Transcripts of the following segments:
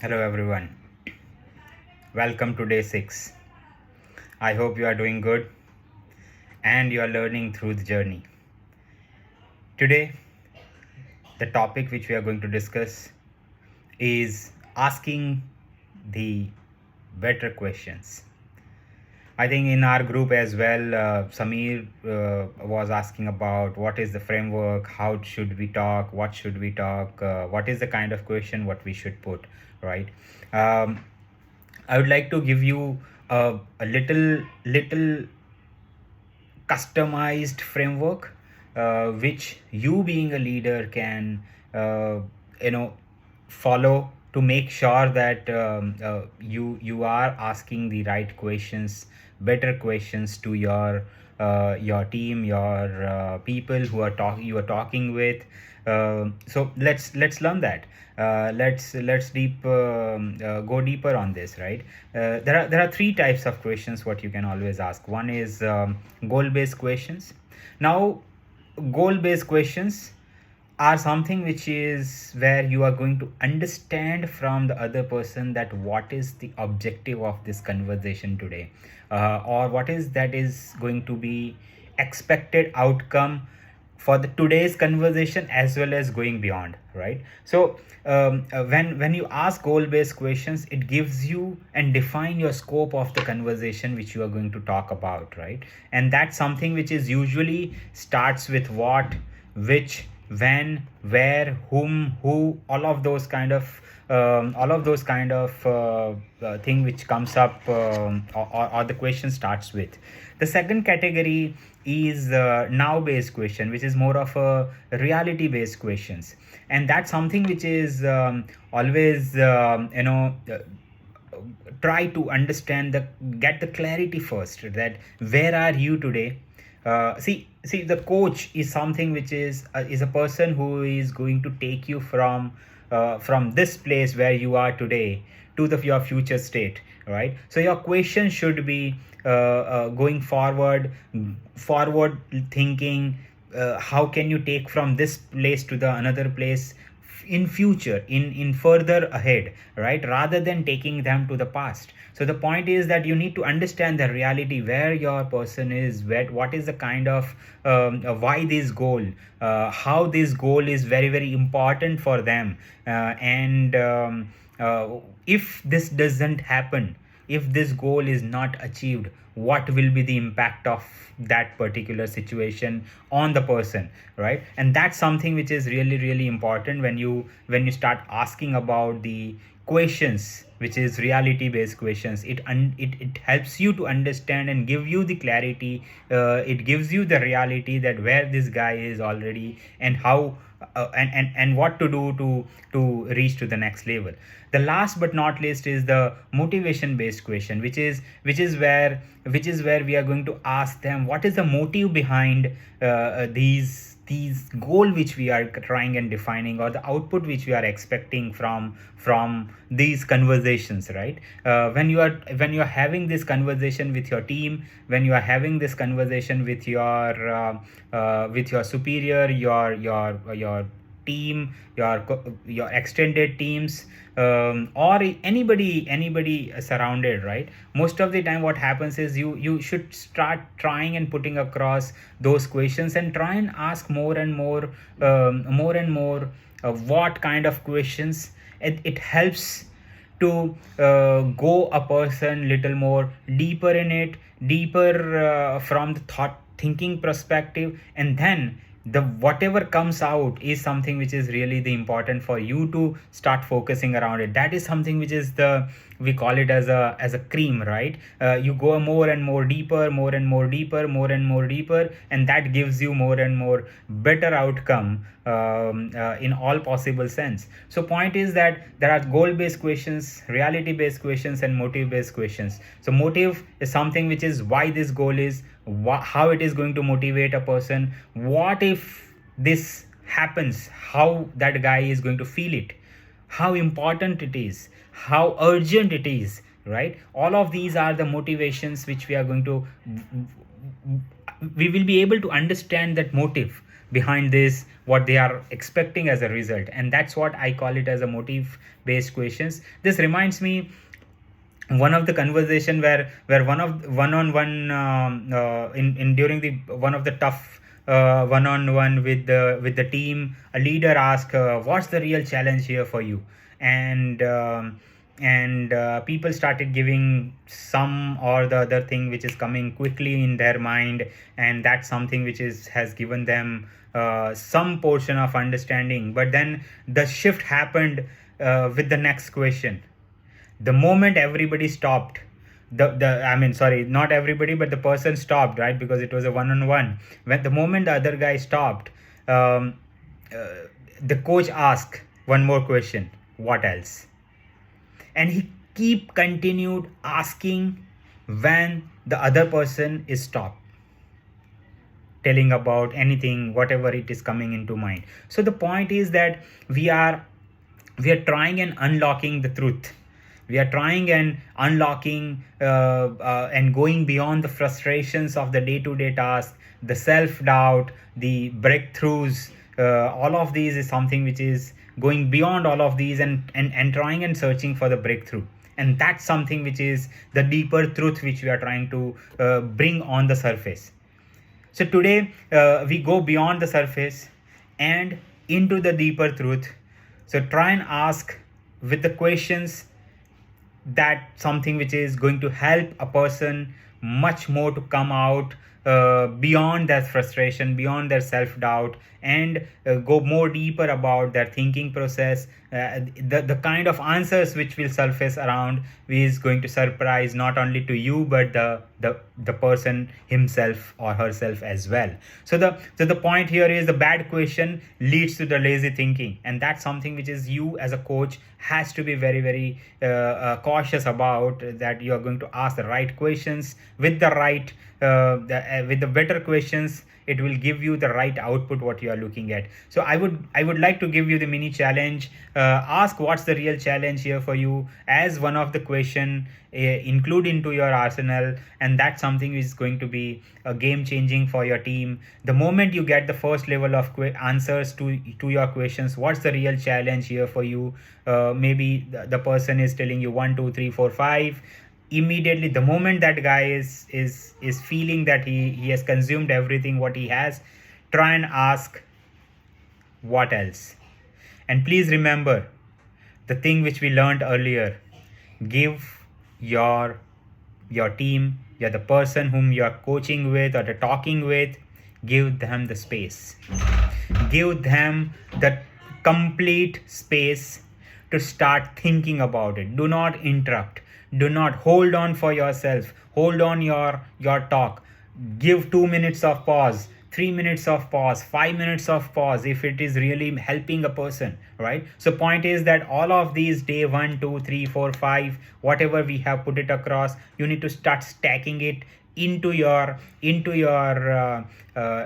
Hello everyone. Welcome to day 6. I hope you are doing good and you are learning through the journey. Today, the topic which we are going to discuss is asking the better questions. I think in our group as well, Samir was asking about what is the framework, how should we talk, what should we talk, what is the kind of question what we should put, right? Um, I would like to give you a little customized framework which you being a leader can uh, you know follow to make sure that you are asking the right questions, better questions to your team, your people who are you are talking with. So let's learn that. Let's go deeper on this, right? There are three types of questions what you can always ask. One is goal based questions. Now, goal based questions are something which is where you are going to understand from the other person that what is the objective of this conversation today, or what is that is going to be expected outcome for the today's conversation as well as going beyond, right? So when you ask goal based questions, it gives you and define your scope of the conversation which you are going to talk about, right? And that's something which is usually starts with what, which, when, where, whom, who, all of those kind of thing which comes up, or the question starts with. The second category is now based question, which is more of a reality based questions, and that's something which is always try to understand the get the clarity first, that where are you today. See, the coach is something which is a person who is going to take you from this place where you are today to your future state, right? So your question should be going forward thinking. How can you take from this place to the another place in future, in further ahead, right, rather than taking them to the past. So the point is that you need to understand the reality where your person is, what is the kind of why this goal, how this goal is very very important for them, and if this doesn't happen, if this goal is not achieved, what will be the impact of that particular situation on the person, right? And that's something which is really really important when you start asking about the questions which is reality based questions. It helps you to understand and give you the clarity. It gives you the reality that where this guy is already, and how and what to do to reach to the next level. The last but not least is the motivation based question, which is where we are going to ask them what is the motive behind these goal which we are trying and defining, or the output which we are expecting from these conversations, right? When you are having this conversation with your team, when you are having this conversation with your superior, your team, your extended teams, or anybody surrounded, right? Most of the time what happens is you should start trying and putting across those questions and try and ask more and more what kind of questions. It helps to go a person little more deeper in it, deeper from the thought thinking perspective, and then the whatever comes out is something which is really the important for you to start focusing around it. That is something which is the, we call it as a cream, right? You go more and more deeper, more and more deeper, more and more deeper, and that gives you more and more better outcome, in all possible sense. So point is that there are goal based questions, reality based questions, and motive based questions. So motive is something which is why this goal is, how it is going to motivate a person, what if this happens, how that guy is going to feel it, how important it is, how urgent it is, right? All of these are the motivations which we are going to, we will be able to understand that motive behind this, what they are expecting as a result. And that's what I call it as a motive based questions. This reminds me one of the conversation where one on one in during the one of the tough one on one with the team, a leader asked, what's the real challenge here for you? And people started giving some or the other thing which is coming quickly in their mind, and that's something which is has given them some portion of understanding. But then the shift happened with the next question. The moment everybody stopped, the I mean, sorry, not everybody, but the person stopped, right? Because it was a one-on-one. When the moment the other guy stopped, uh, the coach asked one more question: what else? And he continued asking when the other person is stopped telling about anything, whatever it is coming into mind. So the point is that we are trying and unlocking the truth. We are trying and unlocking and going beyond the frustrations of the day-to-day task, the self-doubt, the breakthroughs. All of these is something which is going beyond all of these, and trying and searching for the breakthrough. And that's something which is the deeper truth which we are trying to bring on the surface. So today we go beyond the surface and into the deeper truth. So try and ask with the questions that something which is going to help a person much more to come out beyond their frustration, beyond their self-doubt, and go more deeper about their thinking process. The kind of answers which will surface around is going to surprise not only to you, but the person himself or herself as well. So the point here is the bad question leads to the lazy thinking, and that's something which is you as a coach has to be very very cautious about, that you are going to ask the right questions with the right with the better questions. It will give you the right output what you are looking at. So I would like to give you the mini challenge. Ask what's the real challenge here for you as one of the question, include into your arsenal, and that's something which is going to be a game changing for your team. The moment you get the first level of answers to your questions, what's the real challenge here for you? Maybe the person is telling you 1 2 3 4 5. Immediately, the moment that guy is feeling that he has consumed everything what he has, try and ask what else. And please remember the thing which we learned earlier: give your team, you're the person whom you are coaching with or the talking with, give them the space, give them the complete space to start thinking about it. Do not interrupt, do not hold on for yourself, hold on your talk. Give 2 minutes of pause, 3 minutes of pause, 5 minutes of pause if it is really helping a person, right? So point is that all of these day 1 2 3 4 5, whatever we have put it across, you need to start stacking it into your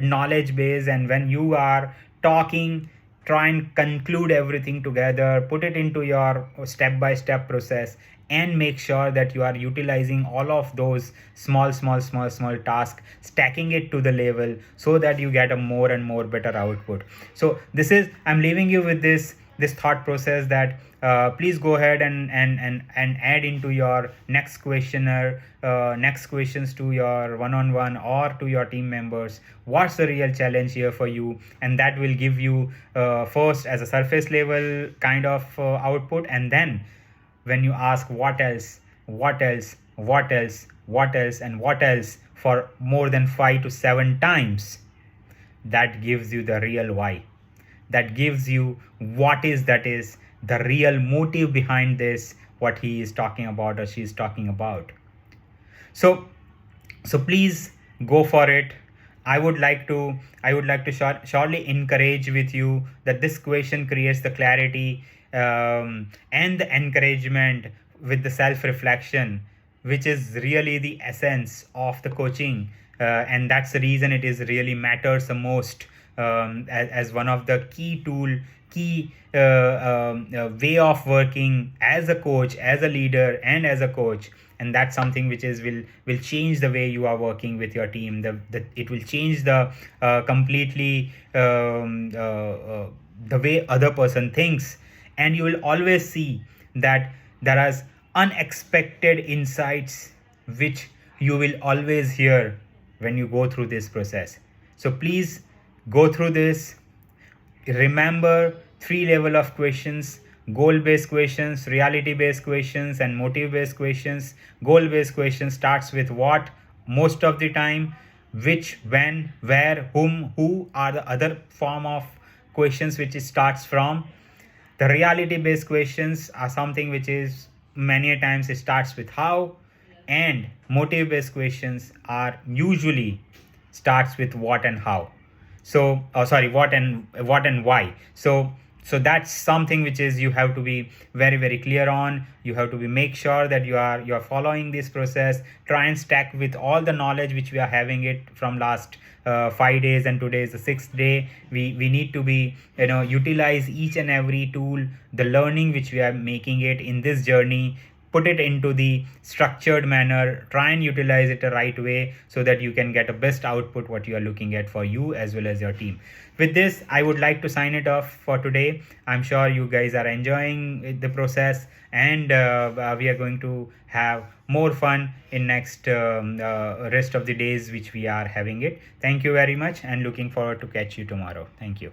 knowledge base. And when you are talking, try and conclude everything together, put it into your step by step process, and make sure that you are utilizing all of those small tasks, stacking it to the level so that you get a more and more better output. So this is, I'm leaving you with this thought process that please go ahead and add into your next questionnaire, next questions to your one-on-one or to your team members, what's the real challenge here for you? And that will give you first as a surface level kind of output. And then when you ask what else, what else, what else, what else, and what else for more than 5 to 7 times, that gives you the real why. That gives you what is the real motive behind this, what he is talking about or she is talking about. So please go for it. I would like to surely encourage with you that this question creates the clarity and the encouragement with the self-reflection, which is really the essence of the coaching, and that's the reason it is really matters the most as one of the key way of working as a coach, as a leader, and as a coach. And that's something which is will change the way you are working with your team. It will change the completely the way other person thinks, and you will always see that there are unexpected insights which you will always hear when you go through this process. So please go through this. Remember three level of questions: goal based questions, reality based questions, and motive based questions. Goal based question starts with what most of the time, which, when, where, whom, who are the other form of questions which it starts from. The reality based questions are something which is many a times it starts with how, and motive based questions are usually starts with what and how. So sorry, what and why. So that's something which is you have to be very clear on. You have to be make sure that you are following this process. Try and stack with all the knowledge which we are having it from last 5 days, and today is the sixth day. We need to be, utilize each and every tool, the learning which we are making it in this journey, put it into the structured manner, try and utilize it the right way so that you can get a best output what you are looking at for you as well as your team. With this, I would like to sign it off for today. I'm sure you guys are enjoying the process, and we are going to have more fun in next rest of the days which we are having it. Thank you very much, and looking forward to catch you tomorrow. Thank you.